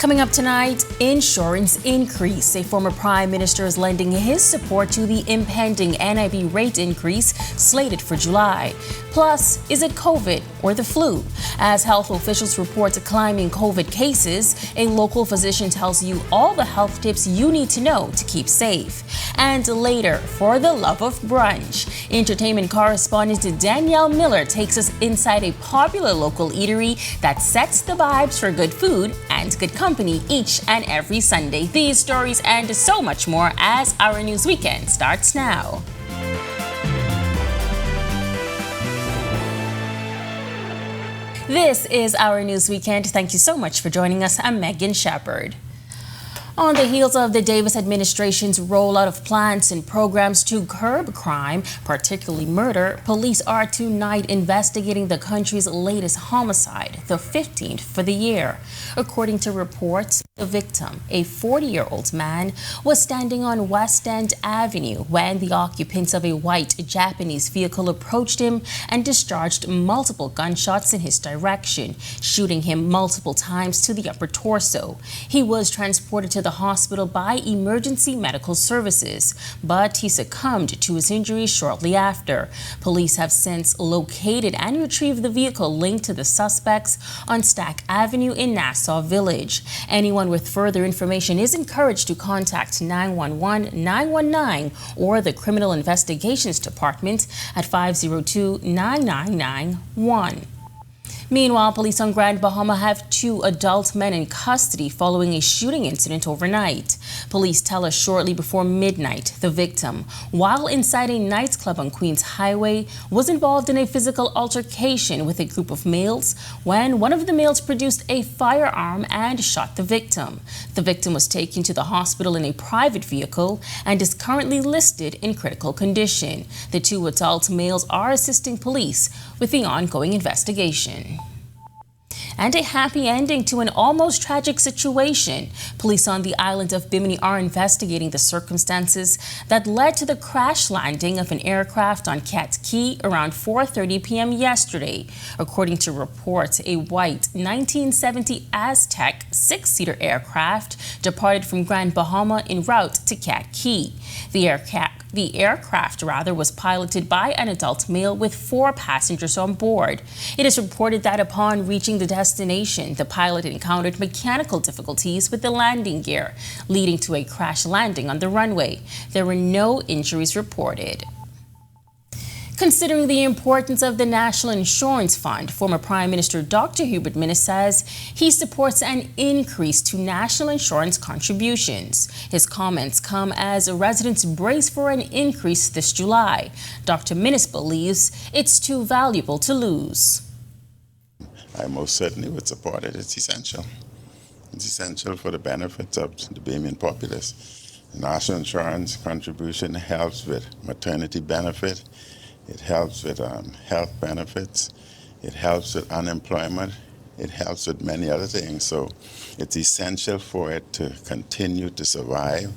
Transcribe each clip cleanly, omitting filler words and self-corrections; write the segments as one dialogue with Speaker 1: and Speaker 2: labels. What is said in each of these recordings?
Speaker 1: Coming up tonight, insurance increase. A former prime minister is lending his support to the impending NIB rate increase slated for July. Plus, is it COVID or the flu? As health officials report climbing COVID cases, a local physician tells you all the health tips you need to know to keep safe. And later, for the love of brunch, entertainment correspondent Danielle Miller takes us inside a popular local eatery that sets the vibes for good food and good company each and every Sunday. These stories and so much more as Our News Weekend starts now. This is Our News Weekend. Thank you so much for joining us. I'm Megan Shepard. On the heels of the Davis administration's rollout of plans and programs to curb crime, particularly murder, police are tonight investigating the country's latest homicide, the 15th for the year. According to reports, the victim, a 40-year-old man, was standing on West End Avenue when the occupants of a white Japanese vehicle approached him and discharged multiple gunshots in his direction, shooting him multiple times to the upper torso. He was transported to the hospital by emergency medical services, but he succumbed to his injuries shortly after. Police have since located and retrieved the vehicle linked to the suspects on Stack Avenue in Nassau Village. Anyone with further information is encouraged to contact 911-919 or the Criminal Investigations Department at 502-9991. Meanwhile, police on Grand Bahama have 2 adult men in custody following a shooting incident overnight. Police tell us shortly before midnight the victim, while inside a nightclub on Queens Highway, was involved in a physical altercation with a group of males when one of the males produced a firearm and shot the victim. The victim was taken to the hospital in a private vehicle and is currently listed in critical condition. The 2 adult males are assisting police with the ongoing investigation. And a happy ending to an almost tragic situation. Police on the island of Bimini are investigating the circumstances that led to the crash landing of an aircraft on Cat Key around 4:30 p.m. yesterday. According to reports, a white 1970 Aztec 6-seater aircraft departed from Grand Bahama en route to Cat Key. The aircraft was piloted by an adult male with 4 passengers on board. It is reported that upon reaching the destination, the pilot encountered mechanical difficulties with the landing gear, leading to a crash landing on the runway. There were no injuries reported. Considering the importance of the National Insurance Fund, former Prime Minister Dr. Hubert Minnis says he supports an increase to national insurance contributions. His comments come as residents brace for an increase this July. Dr. Minnis believes it's too valuable to lose.
Speaker 2: I most certainly would support it. It's essential. It's essential for the benefits of the Bahamian populace. The national insurance contribution helps with maternity benefit. It helps with health benefits. It helps with unemployment. It helps with many other things. So it's essential for it to continue to survive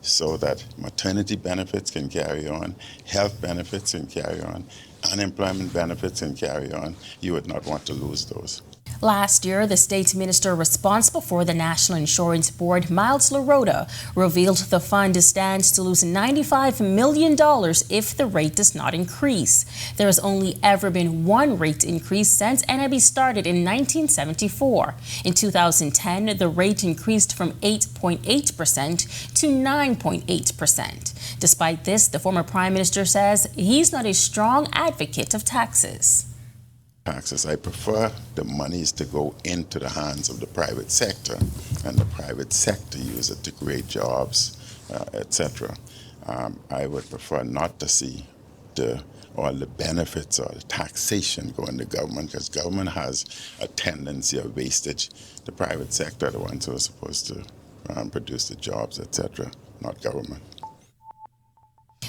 Speaker 2: so that maternity benefits can carry on, health benefits can carry on, unemployment benefits can carry on. You would not want to lose those.
Speaker 1: Last year, the state minister responsible for the National Insurance Board, Miles LaRota, revealed the fund stands to lose $95 million if the rate does not increase. There has only ever been one rate increase since NIB started in 1974. In 2010, the rate increased from 8.8% to 9.8%. Despite this, the former prime minister says he's not a strong advocate of taxes.
Speaker 2: I prefer the monies to go into the hands of the private sector, and the private sector use it to create jobs, etc. I would prefer not to see all the benefits or the taxation go into government, because government has a tendency of wastage. The private sector are the ones who are supposed to produce the jobs, etc., not government.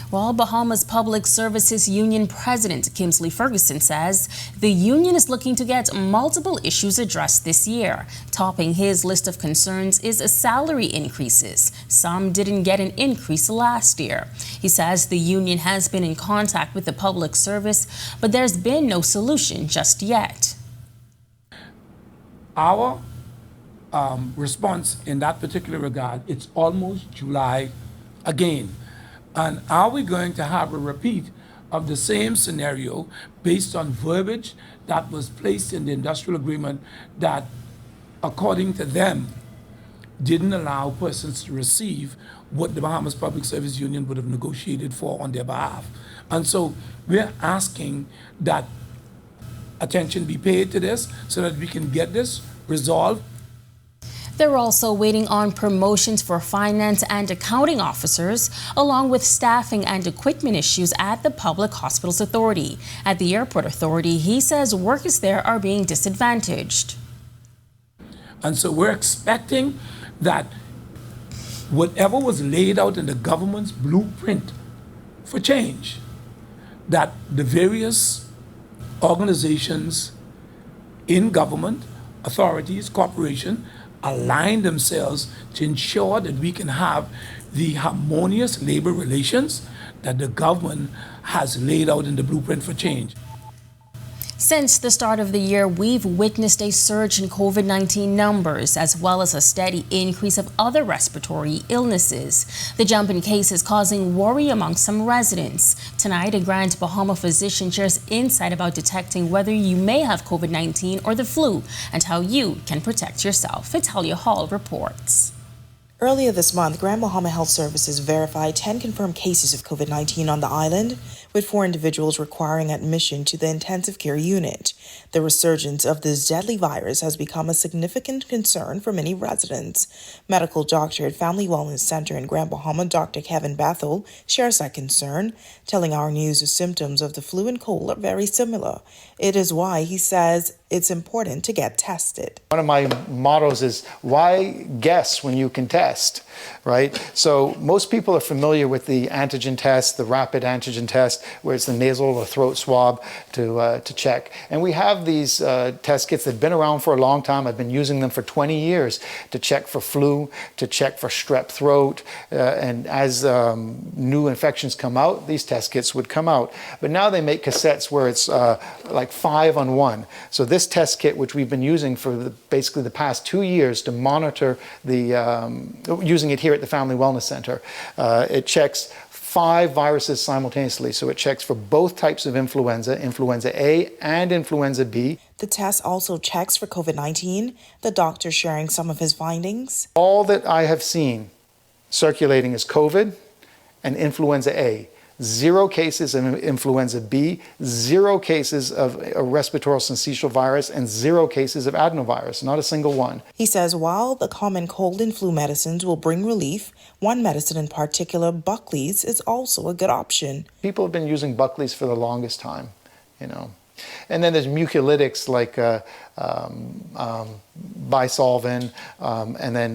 Speaker 1: Well, Bahamas Public Services Union President Kimsley Ferguson says the union is looking to get multiple issues addressed this year. Topping his list of concerns is salary increases. Some didn't get an increase last year. He says the union has been in contact with the public service, but there's been no solution just yet.
Speaker 3: Our response in that particular regard, it's almost July again. And are we going to have a repeat of the same scenario based on verbiage that was placed in the industrial agreement that, according to them, didn't allow persons to receive what the Bahamas Public Service Union would have negotiated for on their behalf? And so we're asking that attention be paid to this so that we can get this resolved.
Speaker 1: They're also waiting on promotions for finance and accounting officers, along with staffing and equipment issues at the Public Hospitals Authority. At the Airport Authority, he says workers there are being disadvantaged.
Speaker 3: And so we're expecting that whatever was laid out in the government's blueprint for change, that the various organizations in government, authorities, corporation, align themselves to ensure that we can have the harmonious labor relations that the government has laid out in the blueprint for change.
Speaker 1: Since the start of the year, we've witnessed a surge in COVID-19 numbers, as well as a steady increase of other respiratory illnesses. The jump in cases causing worry among some residents. Tonight, a Grand Bahama physician shares insight about detecting whether you may have COVID-19 or the flu and how you can protect yourself. Italia Hall reports.
Speaker 4: Earlier this month, Grand Bahama Health Services verified 10 confirmed cases of COVID-19 on the island, with 4 individuals requiring admission to the intensive care unit. The resurgence of this deadly virus has become a significant concern for many residents. Medical doctor at Family Wellness Center in Grand Bahama, Dr. Kevin Bethel, shares that concern, telling Our News the symptoms of the flu and cold are very similar. It is why he says it's important to get tested.
Speaker 5: One of my mottos is, why guess when you can test, right? So most people are familiar with the antigen test, the rapid antigen test, where it's the nasal or throat swab to check. And we have these test kits that have been around for a long time. I've been using them for 20 years to check for flu, to check for strep throat. And as new infections come out, these test kits would come out. But now they make cassettes where it's like 5 on 1. So this test kit, which we've been using for basically the past 2 years to monitor using it here at the Family Wellness Center, it checks 5 viruses simultaneously. So it checks for both types of influenza, influenza A and influenza B.
Speaker 4: The test also checks for COVID-19, the doctor sharing some of his findings.
Speaker 5: All that I have seen circulating is COVID and influenza A. 0 cases of influenza B, 0 cases of a respiratory syncytial virus, and 0 cases of adenovirus, not a single one.
Speaker 4: He says while the common cold and flu medicines will bring relief, one medicine in particular, Buckley's, is also a good option.
Speaker 5: People have been using Buckley's for the longest time, you know. And then there's mucolytics like bisolvin, and then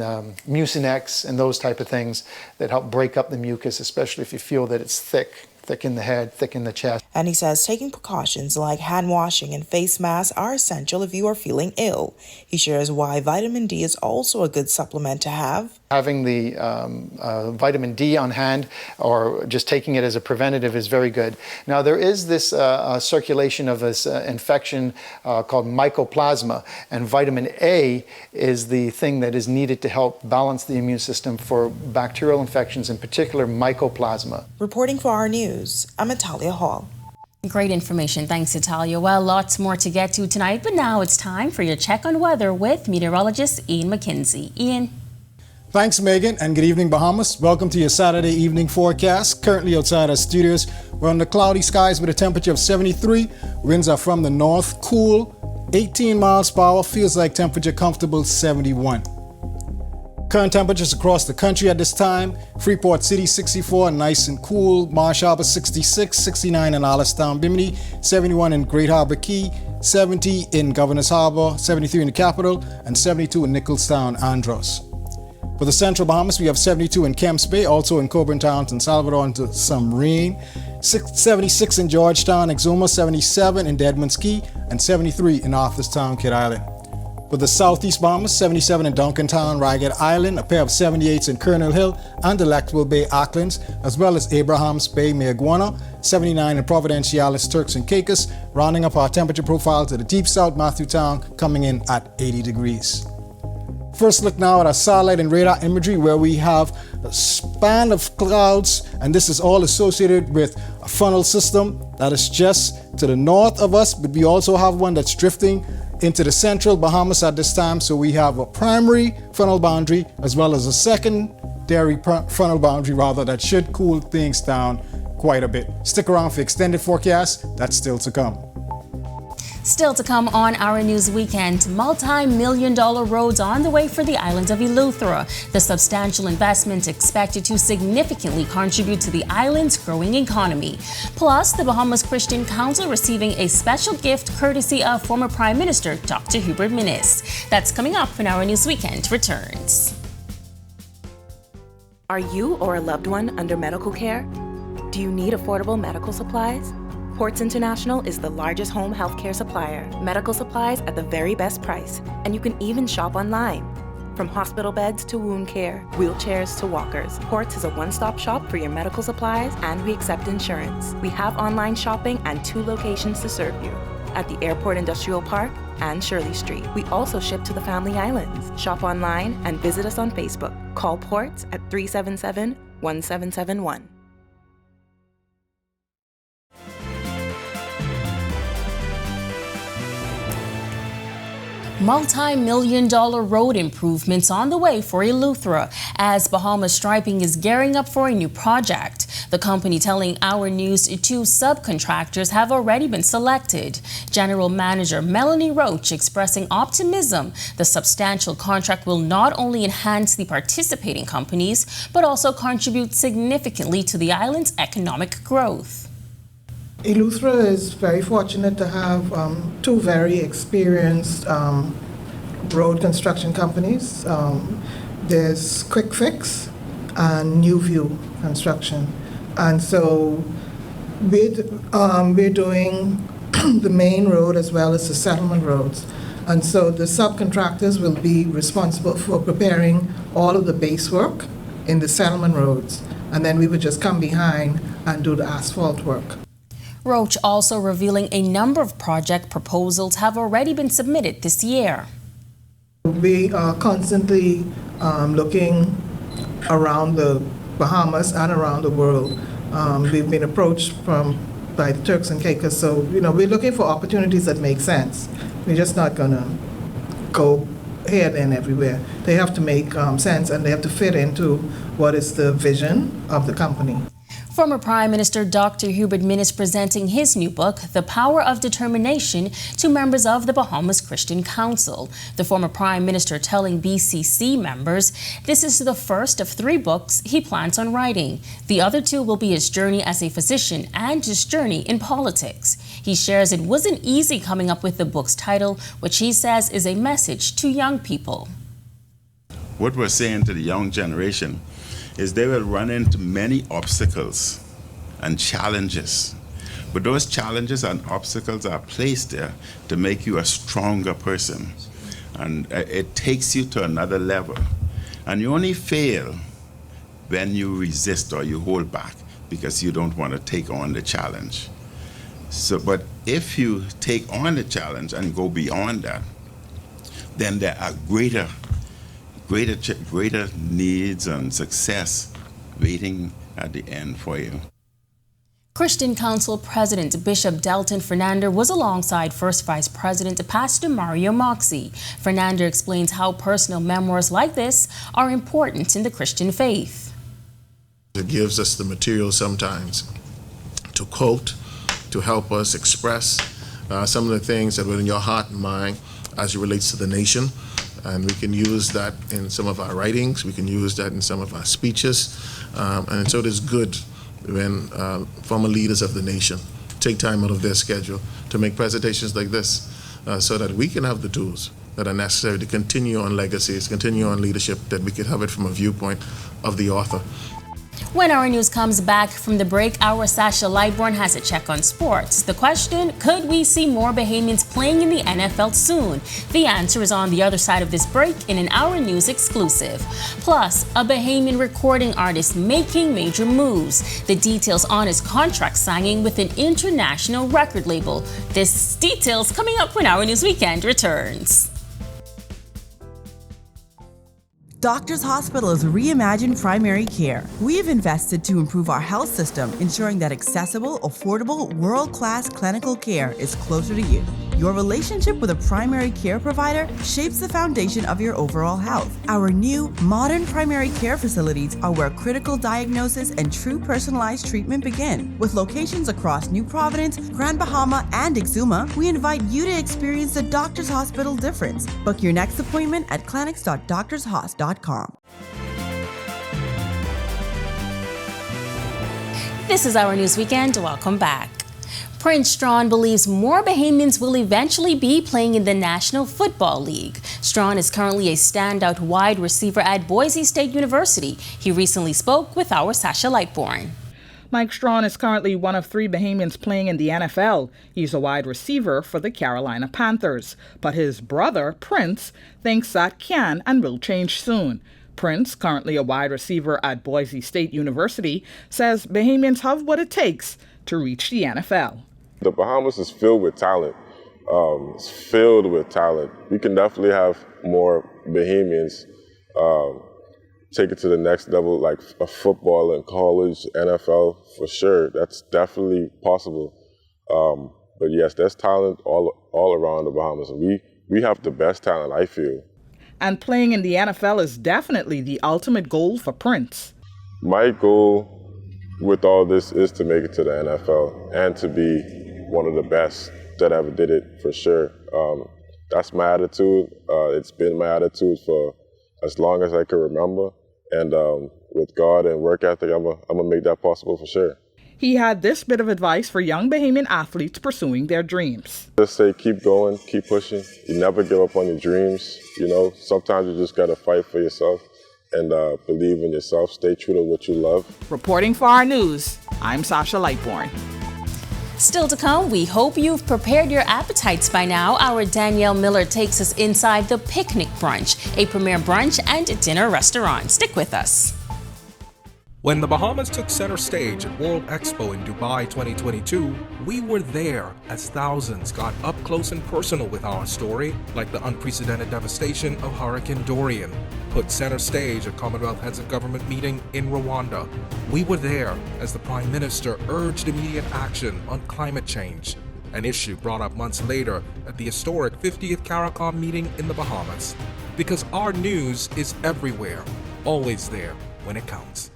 Speaker 5: Mucinex and those type of things that help break up the mucus, especially if you feel that it's thick in the head, thick in the chest.
Speaker 4: And he says taking precautions like hand washing and face masks are essential if you are feeling ill. He shares why vitamin D is also a good supplement to have.
Speaker 5: Having the vitamin D on hand or just taking it as a preventative is very good. Now there is this circulation of this infection called mycoplasma, and vitamin A is the thing that is needed to help balance the immune system for bacterial infections, in particular mycoplasma.
Speaker 4: Reporting for Our News, I'm Italia Hall.
Speaker 1: Great information. Thanks, Italia. Well, lots more to get to tonight, but now it's time for your check on weather with meteorologist Ian McKenzie. Ian.
Speaker 6: Thanks, Megan, and good evening, Bahamas. Welcome to your Saturday evening forecast. Currently outside our studios, we're under cloudy skies with a temperature of 73. Winds are from the north, cool, 18 miles per hour. Feels like temperature comfortable, 71. Current temperatures across the country at this time: Freeport City 64, nice and cool; Marsh Harbor 66, 69 in Allenstown, Bimini, 71 in Great Harbor Key, 70 in Governor's Harbor, 73 in the capital, and 72 in Nicholstown, Andros. For the Central Bahamas, we have 72 in Kemps Bay, also in Coburn Towns and Salvador, into some rain. 76 in Georgetown, Exuma, 77 in Deadman's Key, and 73 in Arthurstown, Kidd Island. For the Southeast Bahamas, 77 in Duncantown, Ragged Island, a pair of 78s in Colonel Hill and Delectable Bay, Aucklands, as well as Abrahams Bay, Mayaguana, 79 in Providenciales, Turks and Caicos, rounding up our temperature profile to the Deep South, Matthewtown, coming in at 80 degrees. First look now at our satellite and radar imagery where we have a span of clouds, and this is all associated with a funnel system that is just to the north of us, but we also have one that's drifting into the central Bahamas at this time. So we have a primary frontal boundary as well as a secondary frontal boundary that should cool things down quite a bit. Stick around for extended forecast. That's still to come.
Speaker 1: Still to come on Our News Weekend, multi-million-dollar roads on the way for the island of Eleuthera. The substantial investment expected to significantly contribute to the island's growing economy. Plus, the Bahamas Christian Council receiving a special gift courtesy of former Prime Minister Dr. Hubert Minnis. That's coming up when Our News Weekend returns.
Speaker 7: Are you or a loved one under medical care? Do you need affordable medical supplies? Ports International is the largest home healthcare supplier. Medical supplies at the very best price. And you can even shop online. From hospital beds to wound care, wheelchairs to walkers, Ports is a one-stop shop for your medical supplies, and we accept insurance. We have online shopping and 2 locations to serve you, at the Airport Industrial Park and Shirley Street. We also ship to the Family Islands. Shop online and visit us on Facebook. Call Ports at 377-1771.
Speaker 1: Multi-million-dollar road improvements on the way for Eleuthera as Bahamas Striping is gearing up for a new project. The company telling Our News 2 subcontractors have already been selected. General Manager Melanie Roach expressing optimism the substantial contract will not only enhance the participating companies, but also contribute significantly to the island's economic growth.
Speaker 8: Eleuthera is very fortunate to have 2 very experienced road construction companies. There's Quick Fix and New View Construction. And so we're doing the main road as well as the settlement roads. And so the subcontractors will be responsible for preparing all of the base work in the settlement roads. And then we would just come behind and do the asphalt work.
Speaker 1: Roach also revealing a number of project proposals have already been submitted this year.
Speaker 8: We are constantly looking around the Bahamas and around the world. We've been approached by the Turks and Caicos, so we're looking for opportunities that make sense. We're just not going to go here, there, and everywhere. They have to make sense, and they have to fit into what is the vision of the company.
Speaker 1: Former Prime Minister Dr. Hubert Minnis presenting his new book, The Power of Determination, to members of the Bahamas Christian Council. The former Prime Minister telling BCC members this is the first of 3 books he plans on writing. The other 2 will be his journey as a physician and his journey in politics. He shares it wasn't easy coming up with the book's title, which he says is a message to young people.
Speaker 2: What we're saying to the young generation is they will run into many obstacles and challenges. But those challenges and obstacles are placed there to make you a stronger person. And it takes you to another level. And you only fail when you resist or you hold back because you don't want to take on the challenge. But if you take on the challenge and go beyond that, then there are greater needs and success waiting at the end for you.
Speaker 1: Christian Council President Bishop Delton Fernander was alongside First Vice President Pastor Mario Moxie. Fernander explains how personal memoirs like this are important in the Christian faith.
Speaker 9: It gives us the material sometimes to quote, to help us express some of the things that were in your heart and mind as it relates to the nation. And we can use that in some of our writings, we can use that in some of our speeches. And so it is good when former leaders of the nation take time out of their schedule to make presentations like this so that we can have the tools that are necessary to continue on legacies, continue on leadership, that we can have it from a viewpoint of the author.
Speaker 1: When Our News comes back from the break, our Sasha Lightborn has a check on sports. The question, could we see more Bahamians playing in the NFL soon? The answer is on the other side of this break in an Our News exclusive. Plus, a Bahamian recording artist making major moves. The details on his contract signing with an international record label. This details coming up when Our News Weekend returns.
Speaker 10: Doctors Hospital has reimagined primary care. We have invested to improve our health system, ensuring that accessible, affordable, world-class clinical care is closer to you. Your relationship with a primary care provider shapes the foundation of your overall health. Our new, modern primary care facilities are where critical diagnosis and true personalized treatment begin. With locations across New Providence, Grand Bahama, and Exuma, we invite you to experience the Doctors Hospital difference. Book your next appointment at clinics.doctorshos.com.
Speaker 1: This is Our News Weekend. Welcome back. Prince Strawn believes more Bahamians will eventually be playing in the National Football League. Strawn is currently a standout wide receiver at Boise State University. He recently spoke with our Sasha Lightbourne.
Speaker 11: Mike Strawn is currently one of 3 Bahamians playing in the NFL. He's a wide receiver for the Carolina Panthers. But his brother, Prince, thinks that can and will change soon. Prince, currently a wide receiver at Boise State University, says Bahamians have what it takes to reach the NFL.
Speaker 12: The Bahamas is filled with talent. It's filled with talent. We can definitely have more Bahamians take it to the next level, like a football in college, NFL, for sure. That's definitely possible. But yes, there's talent all around the Bahamas. And we have the best talent, I feel.
Speaker 11: And playing in the NFL is definitely the ultimate goal for Prince.
Speaker 12: My goal with all this is to make it to the NFL and to be one of the best that ever did it, for sure. That's my attitude. It's been my attitude for as long as I can remember. And with God and work ethic, I'm gonna make that possible for sure.
Speaker 11: He had this bit of advice for young Bahamian athletes pursuing their dreams.
Speaker 12: Just say, keep going, keep pushing. You never give up on your dreams. You know, sometimes you just gotta fight for yourself and believe in yourself. Stay true to what you love.
Speaker 11: Reporting for Our News, I'm Sasha Lightbourne.
Speaker 1: Still to come, we hope you've prepared your appetites by now. Our Danielle Miller takes us inside the Picnic Brunch, a premier brunch and dinner restaurant. Stick with us.
Speaker 13: When the Bahamas took center stage at World Expo in Dubai 2022, we were there as thousands got up close and personal with our story, like the unprecedented devastation of Hurricane Dorian put center stage at Commonwealth Heads of Government meeting in Rwanda. We were there as the Prime Minister urged immediate action on climate change, an issue brought up months later at the historic 50th CARICOM meeting in the Bahamas. Because our news is everywhere, always there when it counts.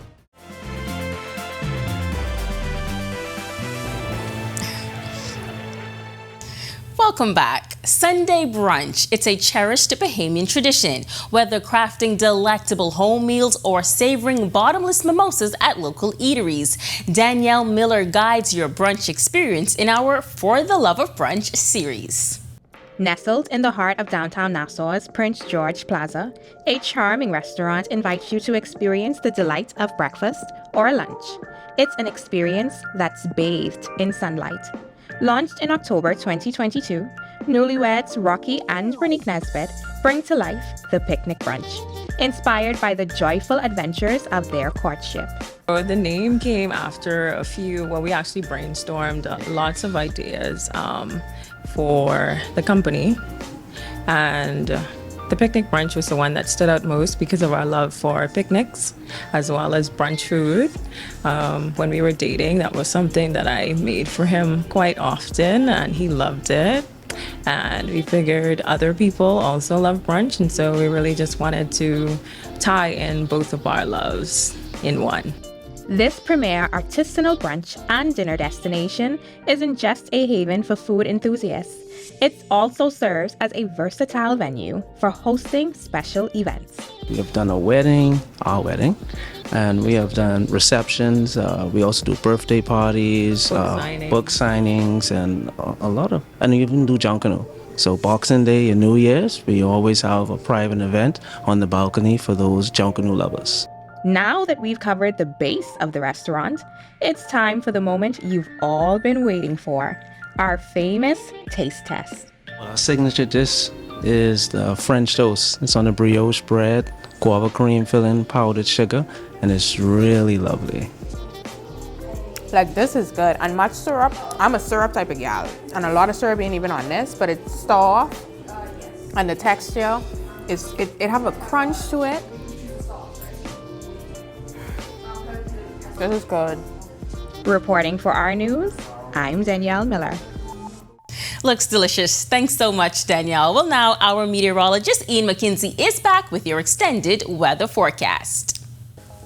Speaker 1: Welcome back. Sunday brunch. It's a cherished Bahamian tradition, whether crafting delectable home meals or savoring bottomless mimosas at local eateries. Danielle Miller guides your brunch experience in our For the Love of Brunch series.
Speaker 14: Nestled in the heart of downtown Nassau's Prince George Plaza, a charming restaurant invites you to experience the delight of breakfast or lunch. It's an experience that's bathed in sunlight. Launched in October 2022, newlyweds Rocky and Renique Nesbitt bring to life the Picnic Brunch, inspired by the joyful adventures of their courtship.
Speaker 15: The name came after we actually brainstormed lots of ideas for the company, and the Picnic Brunch was the one that stood out most because of our love for picnics as well as brunch food. When we were dating, that was something that I made for him quite often, and he loved it. And we figured other people also love brunch, and so we really just wanted to tie in both of our loves in one.
Speaker 14: This premier artisanal brunch and dinner destination isn't just a haven for food enthusiasts. It also serves as a versatile venue for hosting special events.
Speaker 16: We have done our wedding, and we have done receptions. We also do birthday parties, book signings, and and we even do Junkanoo. So Boxing Day and New Year's, we always have a private event on the balcony for those Junkanoo lovers.
Speaker 14: Now that we've covered the base of the restaurant, it's time for the moment you've all been waiting for, our famous taste test.
Speaker 16: Our signature dish is the French toast. It's on a brioche bread, guava cream filling, powdered sugar, and it's really lovely.
Speaker 17: Like, this is good. And much syrup, I'm a syrup type of gal, and a lot of syrup ain't even on this, but it's soft, and the texture, it have a crunch to it, This is good.
Speaker 14: Reporting for Our News, I'm Danielle Miller.
Speaker 1: Looks delicious. Thanks so much, Danielle. Well, now our meteorologist Ian McKinsey is back with your extended weather forecast.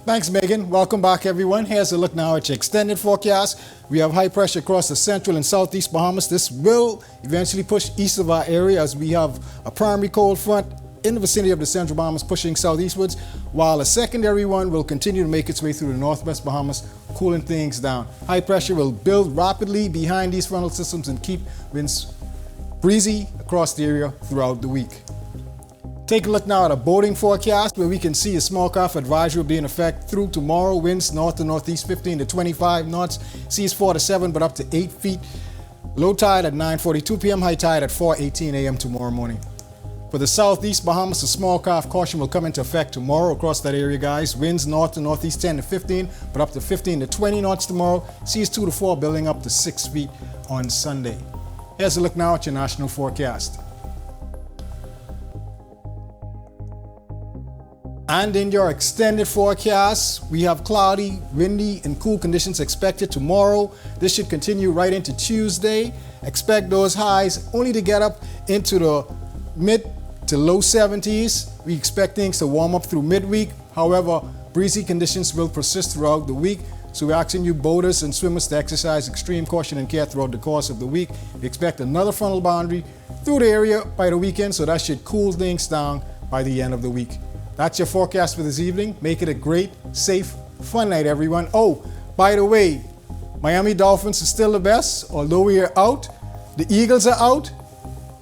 Speaker 6: Thanks, Megan. Welcome back, everyone. Here's a look now at your extended forecast. We have high pressure across the central and southeast Bahamas. This will eventually push east of our area as we have a primary cold front in the vicinity of the central Bahamas pushing southeastwards, while a secondary one will continue to make its way through the northwest Bahamas, cooling things down. High pressure will build rapidly behind these frontal systems and keep winds breezy across the area throughout the week. Take a look now at a boating forecast where we can see a small craft advisory will be in effect through tomorrow. Winds north to northeast 15 to 25 knots, seas 4 to 7 but up to 8 feet. Low tide at 9:42 p.m., high tide at 4:18 a.m. tomorrow morning. For the southeast Bahamas, a small craft caution will come into effect tomorrow across that area, guys. Winds north to northeast 10 to 15, but up to 15 to 20 knots tomorrow. Seas 2 to 4, building up to 6 feet on Sunday. Here's a look now at your national forecast. And in your extended forecast, we have cloudy, windy, and cool conditions expected tomorrow. This should continue right into Tuesday. Expect those highs only to get up into the mid to low 70s. We expect things to warm up through midweek. However, breezy conditions will persist throughout the week. So we're asking you boaters and swimmers to exercise extreme caution and care throughout the course of the week. We expect another frontal boundary through the area by the weekend, so that should cool things down by the end of the week. That's your forecast for this evening. Make it a great, safe, fun night, everyone. Oh, by the way, Miami Dolphins are still the best. Although we are out, the Eagles are out,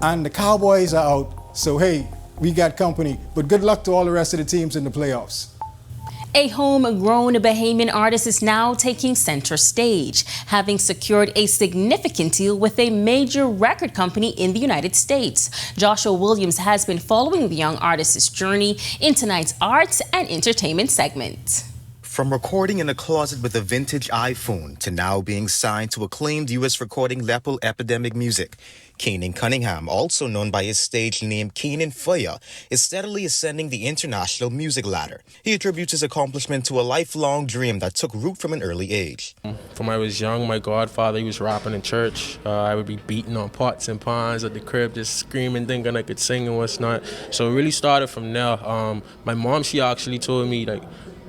Speaker 6: and the Cowboys are out. So hey, we got company. But good luck to all the rest of the teams in the playoffs.
Speaker 1: A homegrown Bahamian artist is now taking center stage, having secured a significant deal with a major record company in the United States. Joshua Williams has been following the young artist's journey in tonight's arts and entertainment segment.
Speaker 18: From recording in a closet with a vintage iPhone to now being signed to acclaimed U.S. recording label Epidemic Music, Keenan Cunningham, also known by his stage name Keenan Fire, is steadily ascending the international music ladder. He attributes his accomplishment to a lifelong dream that took root from an early age.
Speaker 19: From when I was young, my godfather, he was rapping in church. I would be beating on pots and pans at the crib, just screaming, thinking I could sing and what's not. So it really started from there. My mom, she actually told me, like,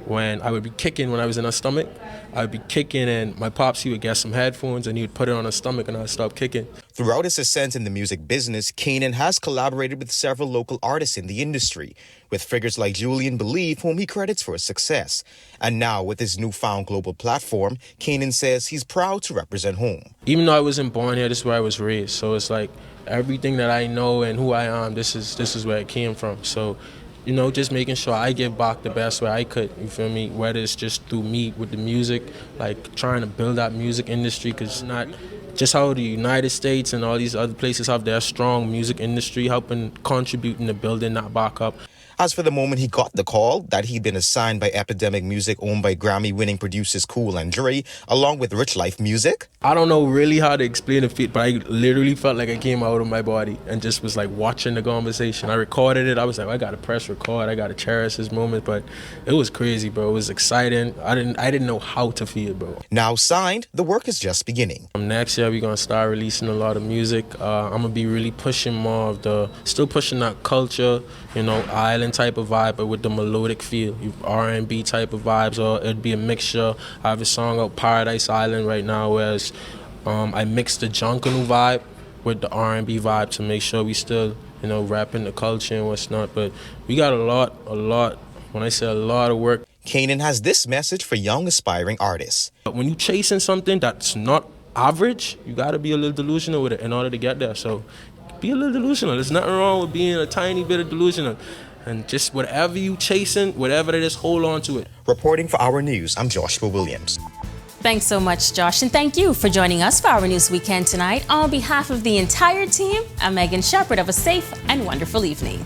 Speaker 19: when I would be kicking when I was in her stomach, I would be kicking and my pops, he would get some headphones and he would put it on her stomach and I would stop kicking.
Speaker 18: Throughout his ascent in the music business, Keenan has collaborated with several local artists in the industry, with figures like Julian Believe, whom he credits for his success. And now, with his newfound global platform, Keenan says he's proud to represent home.
Speaker 19: Even though I wasn't born here, this is where I was raised. So it's like everything that I know and who I am, this is where it came from. So, you know, just making sure I give back the best way I could, you feel me? Whether it's just through me with the music, like trying to build that music industry, because not just how the United States and all these other places have their strong music industry, helping contributing to building that back up.
Speaker 18: As for the moment he got the call that he'd been assigned by Epidemic Music, owned by Grammy-winning producers Cool and Dre, along with Rich Life Music.
Speaker 19: I don't know really how to explain the feat, but I literally felt like I came out of my body and just was like watching the conversation. I recorded it. I was like, I gotta press record. I gotta cherish this moment. But it was crazy, bro. It was exciting. I didn't know how to feel, bro.
Speaker 18: Now signed, the work is just beginning.
Speaker 19: Next year we're gonna start releasing a lot of music. I'm gonna be really pushing more of still pushing that culture, you know, island type of vibe, but with the melodic feel, R&B type of vibes, or it'd be a mixture. I have a song out Paradise Island right now, whereas I mixed the Junkanoo vibe with the R&B vibe to make sure we still, you know, rapping the culture and what's not. But we got a lot, when I say a lot of work.
Speaker 18: Keenan has this message for young aspiring artists.
Speaker 19: But when you're chasing something that's not average, you gotta be a little delusional with it in order to get there. So be a little delusional. There's nothing wrong with being a tiny bit of delusional. And just whatever you chasing, whatever it is, hold on to it.
Speaker 18: Reporting for Our News, I'm Joshua Williams.
Speaker 1: Thanks so much, Josh, and thank you for joining us for Our News Weekend tonight. On behalf of the entire team, I'm Megan Shepherd. Have a safe and wonderful evening.